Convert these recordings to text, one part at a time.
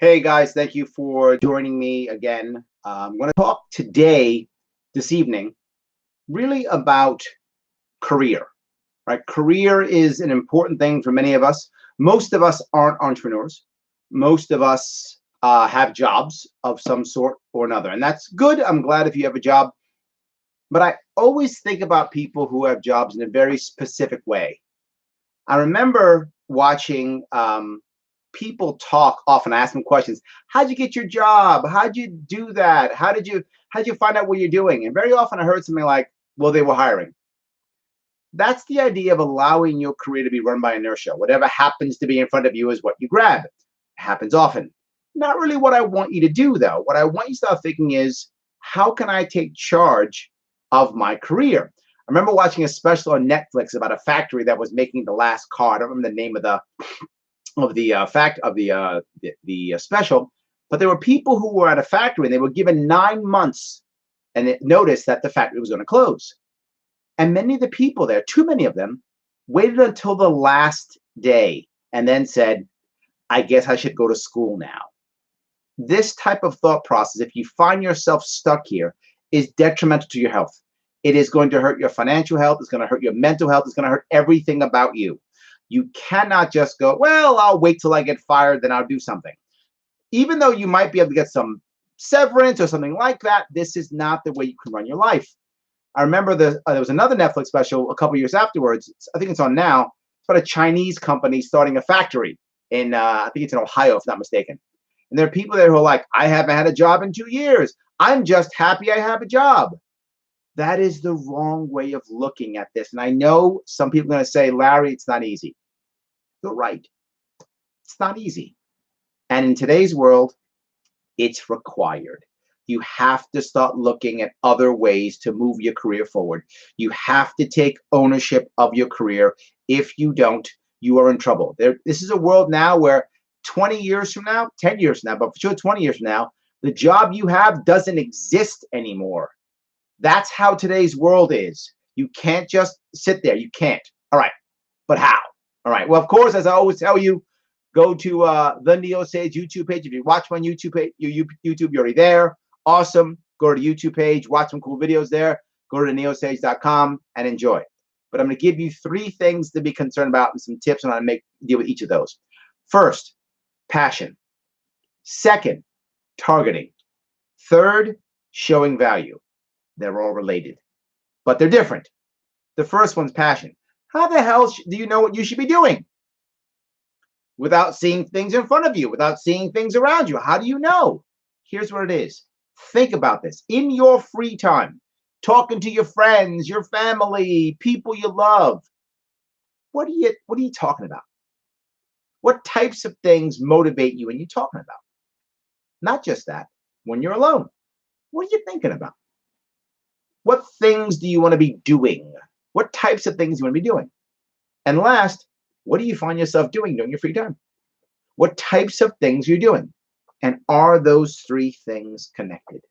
Hey guys, thank you for joining me again. I'm going to talk today, this evening, really about career, right? Career is an important thing for many of us. Most of us aren't entrepreneurs. Most of us have jobs of some sort or another, and that's good. I'm glad if you have a job, but I always think about people who have jobs in a very specific way. I remember watching people talk often. I ask them questions. How'd you get your job? How'd you do that? How'd you find out what you're doing? And very often I heard something like, well, they were hiring. That's the idea of allowing your career to be run by inertia. Whatever happens to be in front of you is what you grab. It happens often. Not really what I want you to do, though. What I want you to start thinking is, how can I take charge of my career? I remember watching a special on Netflix about a factory that was making the last car. I don't remember the name of the special, but there were people who were at a factory and they were given 9 months and it noticed that the factory was going to close. And many of the people there, too many of them, waited until the last day and then said, I guess I should go to school now. This type of thought process, if you find yourself stuck here, is detrimental to your health. It is going to hurt your financial health. It's going to hurt your mental health. It's going to hurt everything about you. You cannot just go, well, I'll wait till I get fired, then I'll do something. Even though you might be able to get some severance or something like that, this is not the way you can run your life. I remember there was another Netflix special a couple years afterwards. I think it's on now. It's about a Chinese company starting a factory in, I think it's in Ohio, if not mistaken. And there are people there who are like, I haven't had a job in 2 years. I'm just happy I have a job. That is the wrong way of looking at this. And I know some people are going to say, Larry, it's not easy. You're right. It's not easy. And in today's world, it's required. You have to start looking at other ways to move your career forward. You have to take ownership of your career. If you don't, you are in trouble. This is a world now where 20 years from now, 10 years from now, but for sure 20 years from now, the job you have doesn't exist anymore. That's how today's world is. You can't just sit there. You can't. All right. But how? All right. Well, of course, as I always tell you, go to the Neo Sage YouTube page. If you watch my YouTube page, YouTube, you're already there. Awesome. Go to the YouTube page, watch some cool videos there. Go to neosage.com and enjoy. But I'm going to give you 3 things to be concerned about and some tips on how to deal with each of those. First, passion. Second, targeting. Third, showing value. They're all related, but they're different. The first one's passion. How the hell do you know what you should be doing without seeing things in front of you, without seeing things around you? How do you know? Here's what it is. Think about this. In your free time, talking to your friends, your family, people you love, what are you talking about? What types of things motivate you when you're talking about? Not just that. When you're alone, what are you thinking about? What things do you want to be doing? What types of things do you want to be doing? And last, what do you find yourself doing during your free time? What types of things are you doing? And are those 3 things connected?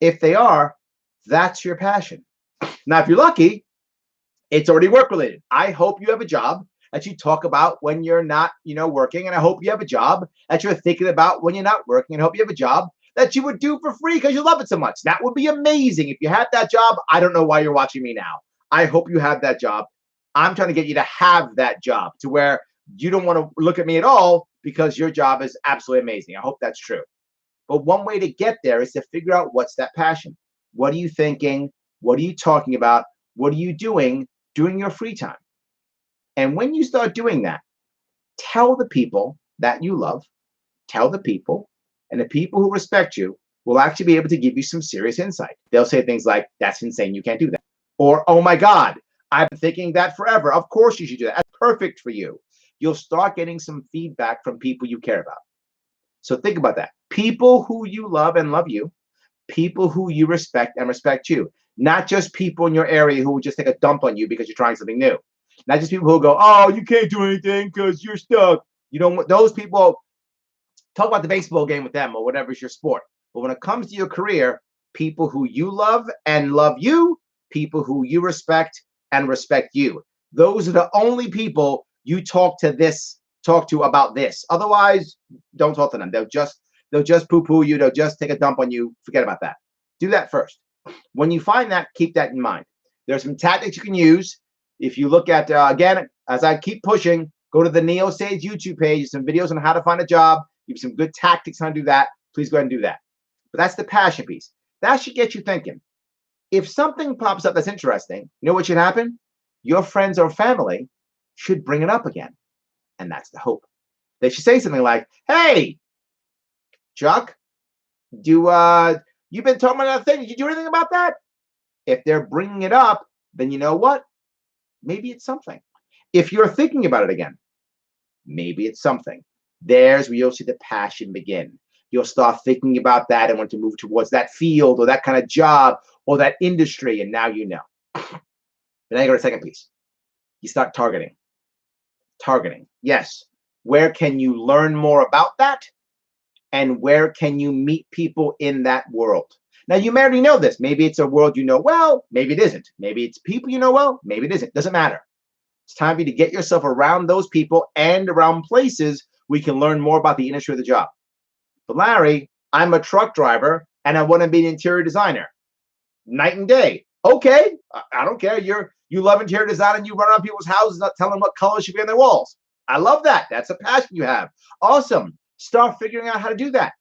If they are, that's your passion. Now, if you're lucky, it's already work related. I hope you have a job that you talk about when you're not, working. And I hope you have a job that you're thinking about when you're not working. And I hope you have a job that you would do for free because you love it so much. That would be amazing. If you had that job, I don't know why you're watching me now. I hope you have that job. I'm trying to get you to have that job to where you don't want to look at me at all because your job is absolutely amazing. I hope that's true. But one way to get there is to figure out what's that passion. What are you thinking? What are you talking about? What are you doing during your free time? And when you start doing that, tell the people that you love, tell the people, and the people who respect you will actually be able to give you some serious insight. They'll say things like, that's insane, you can't do that. Or, oh my God, I've been thinking that forever. Of course you should do that. That's perfect for you. You'll start getting some feedback from people you care about. So think about that. People who you love and love you, people who you respect and respect you. Not just people in your area who will just take a dump on you because you're trying something new. Not just people who go, oh, you can't do anything because you're stuck. You don't want those people. Talk about the baseball game with them or whatever is your sport. But when it comes to your career, people who you love and love you, people who you respect and respect you. Those are the only people you talk talk to about this. Otherwise, don't talk to them. They'll just poo-poo you. They'll just take a dump on you. Forget about that. Do that first. When you find that, keep that in mind. There's some tactics you can use. If you look at, again, as I keep pushing, go to the Neo Sage YouTube page, some videos on how to find a job, give you some good tactics on how to do that. Please go ahead and do that. But that's the passion piece. That should get you thinking. If something pops up that's interesting, you know what should happen? Your friends or family should bring it up again. And that's the hope. They should say something like, hey, Chuck, you've been talking about that thing. Did you do anything about that? If they're bringing it up, then you know what? Maybe it's something. If you're thinking about it again, maybe it's something. There's where you'll see the passion begin. You'll start thinking about that and want to move towards that field or that kind of job or that industry, and now you know. Then I go to the second piece. You start targeting. Targeting. Yes. Where can you learn more about that? And where can you meet people in that world? Now, you may already know this. Maybe it's a world you know well. Maybe it isn't. Maybe it's people you know well. Maybe it isn't. Doesn't matter. It's time for you to get yourself around those people and around places we can learn more about the industry of the job. But Larry, I'm a truck driver and I want to be an interior designer. Night and day. Okay, I don't care. You love interior design and you run around people's houses not telling them what colors should be on their walls. I love that. That's a passion you have. Awesome. Start figuring out how to do that.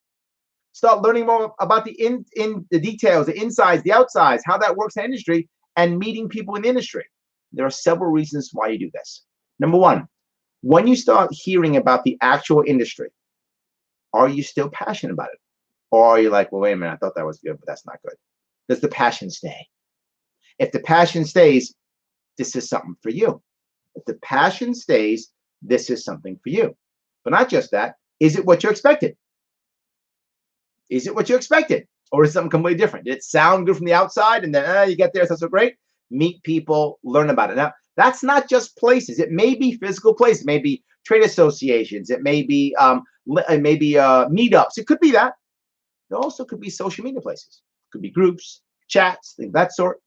Start learning more about the the details, the insides, the outsides, how that works in the industry, and meeting people in the industry. There are several reasons why you do this. Number one, when you start hearing about the actual industry, are you still passionate about it? Or are you like, well, wait a minute, I thought that was good, but that's not good. Does the passion stay? If the passion stays, this is something for you. If the passion stays, this is something for you. But not just that, is it what you expected? Is it what you expected? Or is it something completely different? Did it sound good from the outside and then you get there, it's not so great? Meet people, learn about it. Now, that's not just places. It may be physical places. It may be trade associations. It may be meetups. It could be that. It also could be social media places. It could be groups, chats, things of that sort.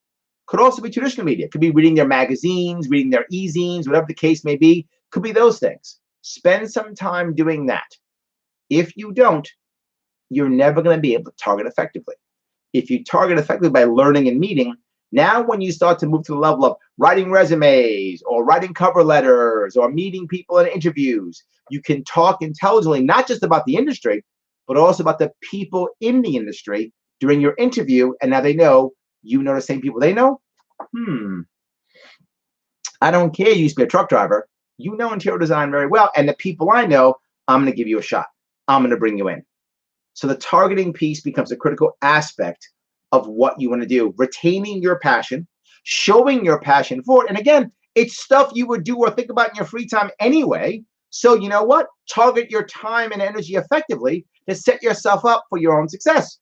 Could also be traditional media. It could be reading their magazines, reading their e-zines, whatever the case may be. Could be those things. Spend some time doing that. If you don't, you're never going to be able to target effectively. If you target effectively by learning and meeting, now when you start to move to the level of writing resumes or writing cover letters or meeting people in interviews, you can talk intelligently, not just about the industry, but also about the people in the industry during your interview. And now they know you know the same people they know. I don't care. You used to be a truck driver. You know interior design very well. And the people I know, I'm going to give you a shot. I'm going to bring you in. So the targeting piece becomes a critical aspect of what you want to do. Retaining your passion, showing your passion for it. And again, it's stuff you would do or think about in your free time anyway. So you know what? Target your time and energy effectively to set yourself up for your own success.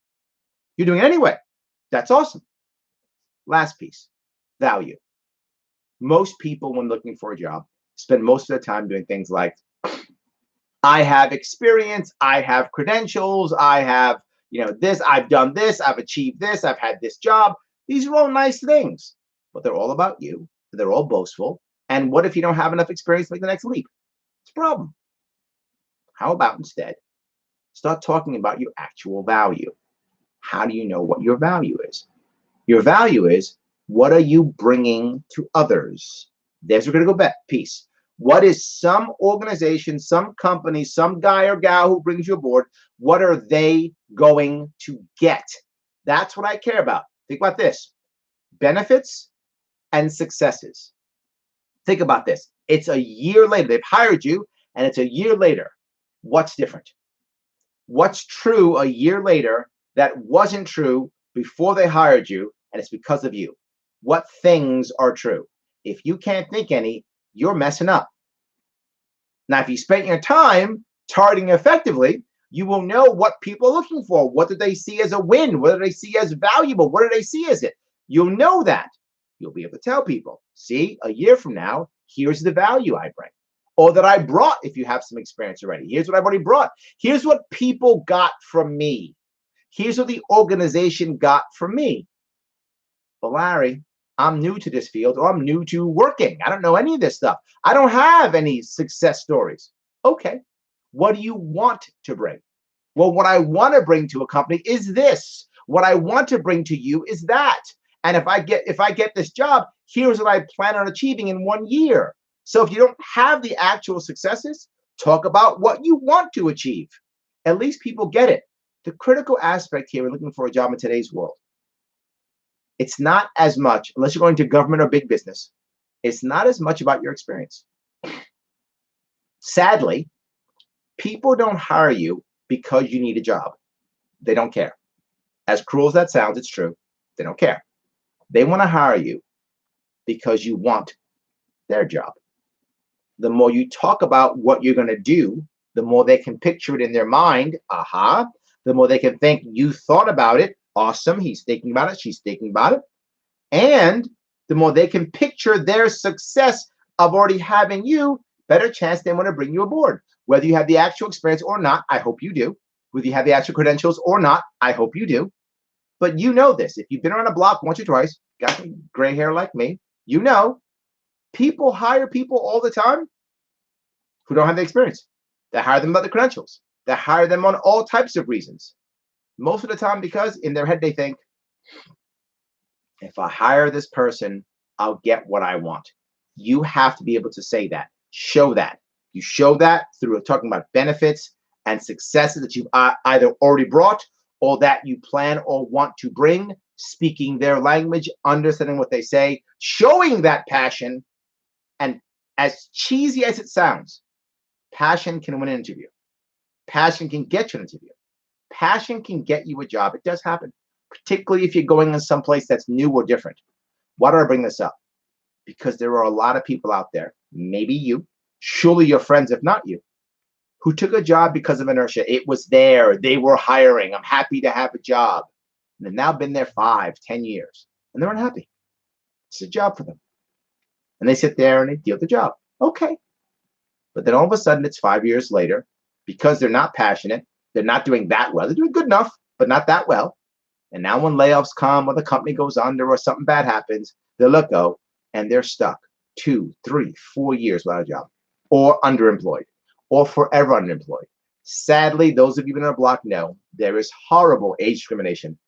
You're doing it anyway. That's awesome. Last piece, value. Most people, when looking for a job, spend most of their time doing things like, I have experience, I have credentials, I have, this, I've done this, I've achieved this, I've had this job. These are all nice things, but they're all about you. They're all boastful. And what if you don't have enough experience to make the next leap? It's a problem. How about instead, start talking about your actual value? How do you know what your value is? Your value is, what are you bringing to others? There's a critical piece. What is some organization, some company, some guy or gal who brings you aboard, what are they going to get? That's what I care about. Think about this. Benefits and successes. Think about this. It's a year later. They've hired you, and it's a year later. What's different? What's true a year later that wasn't true before they hired you, and it's because of you? What things are true? If you can't think any, you're messing up. Now, if you spent your time targeting effectively, you will know what people are looking for. What do they see as a win? What do they see as valuable? What do they see as it? You'll know that. You'll be able to tell people, see, a year from now, here's the value I bring. Or that I brought, if you have some experience already. Here's what I've already brought. Here's what people got from me. Here's what the organization got from me. But Larry, I'm new to this field, or I'm new to working. I don't know any of this stuff. I don't have any success stories. Okay. What do you want to bring? Well, what I want to bring to a company is this. What I want to bring to you is that. And if I get this job, here's what I plan on achieving in 1 year. So if you don't have the actual successes, talk about what you want to achieve. At least people get it. The critical aspect here, we're looking for a job in today's world. It's not as much, unless you're going to government or big business, it's not as much about your experience. Sadly, people don't hire you because you need a job. They don't care. As cruel as that sounds, it's true. They don't care. They want to hire you because you want their job. The more you talk about what you're going to do, the more they can picture it in their mind. Aha. The more they can think you thought about it. Awesome. He's thinking about it. She's thinking about it. And the more they can picture their success of already having you, better chance they want to bring you aboard. Whether you have the actual experience or not, I hope you do. Whether you have the actual credentials or not, I hope you do. But you know this. If you've been around a block once or twice, got some gray hair like me, you know, people hire people all the time who don't have the experience. They hire them about the credentials. They hire them on all types of reasons. Most of the time because in their head they think, if I hire this person, I'll get what I want. You have to be able to say that. Show that. You show that through talking about benefits and successes that you've either already brought or that you plan or want to bring, speaking their language, understanding what they say, showing that passion. And as cheesy as it sounds, passion can win an interview. Passion can get you an interview. Passion can get you a job. It does happen, particularly if you're going in someplace that's new or different. Why do I bring this up? Because there are a lot of people out there, maybe you, surely your friends, if not you, who took a job because of inertia. It was there. They were hiring. I'm happy to have a job. And they've now been there 5, 10 years, and they're unhappy. It's a job for them. And they sit there and they deal with the job. Okay. But then all of a sudden, it's 5 years later, because they're not passionate, they're not doing that well. They're doing good enough, but not that well. And now when layoffs come or the company goes under or something bad happens, they'll let go and they're stuck 2, 3, 4 years without a job or underemployed or forever unemployed. Sadly, those of you in our block know there is horrible age discrimination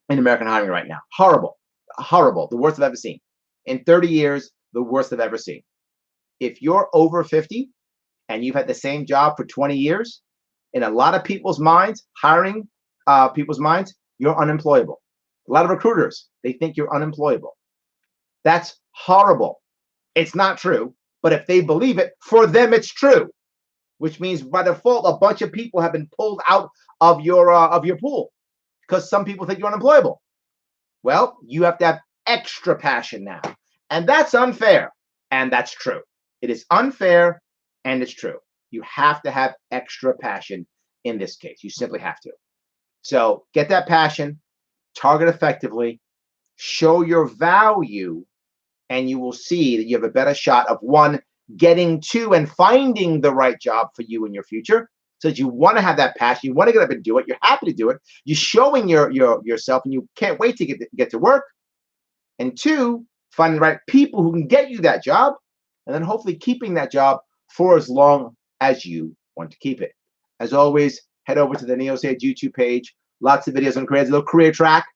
in American hiring right now. Horrible, horrible, the worst I've ever seen. In 30 years, the worst I've ever seen. If you're over 50 and you've had the same job for 20 years, in a lot of people's minds, hiring people's minds, you're unemployable. A lot of recruiters, they think you're unemployable. That's horrible. It's not true, but if they believe it, for them it's true, which means by default, a bunch of people have been pulled out of your pool because some people think you're unemployable. Well, you have to have extra passion now, and that's unfair, and that's true. It is unfair, and it's true. You have to have extra passion in this case. You simply have to. So get that passion, target effectively, show your value, and you will see that you have a better shot of one, getting to and finding the right job for you in your future. So that you want to have that passion, you want to get up and do it, you're happy to do it, you're showing yourself, and you can't wait to get to work. And 2, finding the right people who can get you that job, and then hopefully keeping that job for as long as you want to keep it. As always, head over to the NeoSage YouTube page. Lots of videos on careers, a little career track.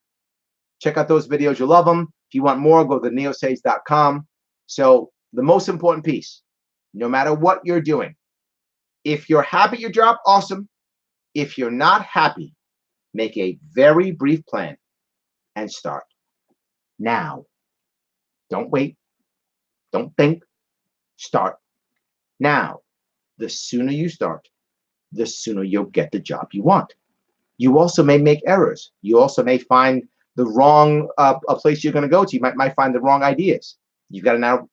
Check out those videos. You'll love them. If you want more, go to neosage.com. So the most important piece, no matter what you're doing, if you're happy at your job, awesome. If you're not happy, make a very brief plan and start now. Don't wait. Don't think. Start now. The sooner you start, the sooner you'll get the job you want. You also may make errors. You also may find the wrong a place you're going to go to. You might find the wrong ideas. You've got to now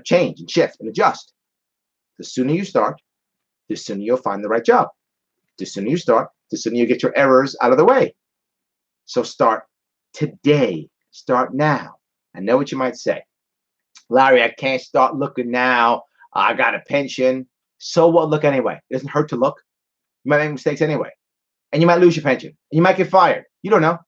change and shift and adjust. The sooner you start, the sooner you'll find the right job. The sooner you start, the sooner you get your errors out of the way. So start today. Start now. I know what you might say. Larry, I can't start looking now. I got a pension. So what? Look anyway. It doesn't hurt to look. You might make mistakes anyway. And you might lose your pension. And you might get fired. You don't know.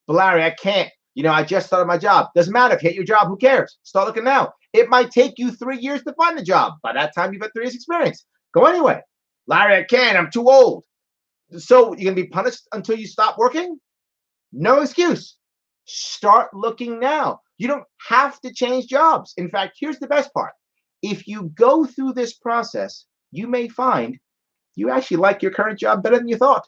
But Larry, I can't. I just started my job. Doesn't matter if you hate your job. Who cares? Start looking now. It might take you 3 years to find the job. By that time, you've had 3 years experience. Go anyway. Larry, I can't. I'm too old. So you're going to be punished until you stop working? No excuse. Start looking now. You don't have to change jobs. In fact, here's the best part. If you go through this process, you may find you actually like your current job better than you thought.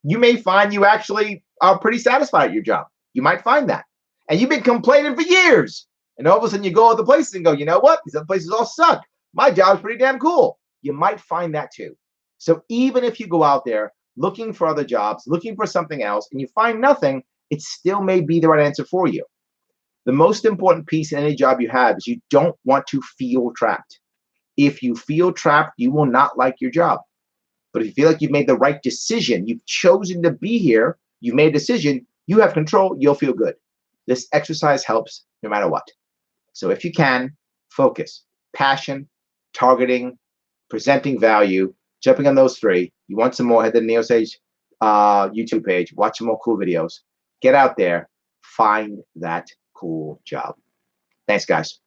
You may find you actually are pretty satisfied at your job. You might find that. And you've been complaining for years. And all of a sudden you go other places and go, you know what? These other places all suck. My job's pretty damn cool. You might find that too. So even if you go out there looking for other jobs, looking for something else, and you find nothing, it still may be the right answer for you. The most important piece in any job you have is you don't want to feel trapped. If you feel trapped, you will not like your job. But if you feel like you've made the right decision, you've chosen to be here, you've made a decision, you have control, you'll feel good. This exercise helps no matter what. So if you can, focus, passion, targeting, presenting value, jumping on those three. You want some more, head to the NeoSage YouTube page, watch some more cool videos. Get out there, find that cool job. Thanks, guys.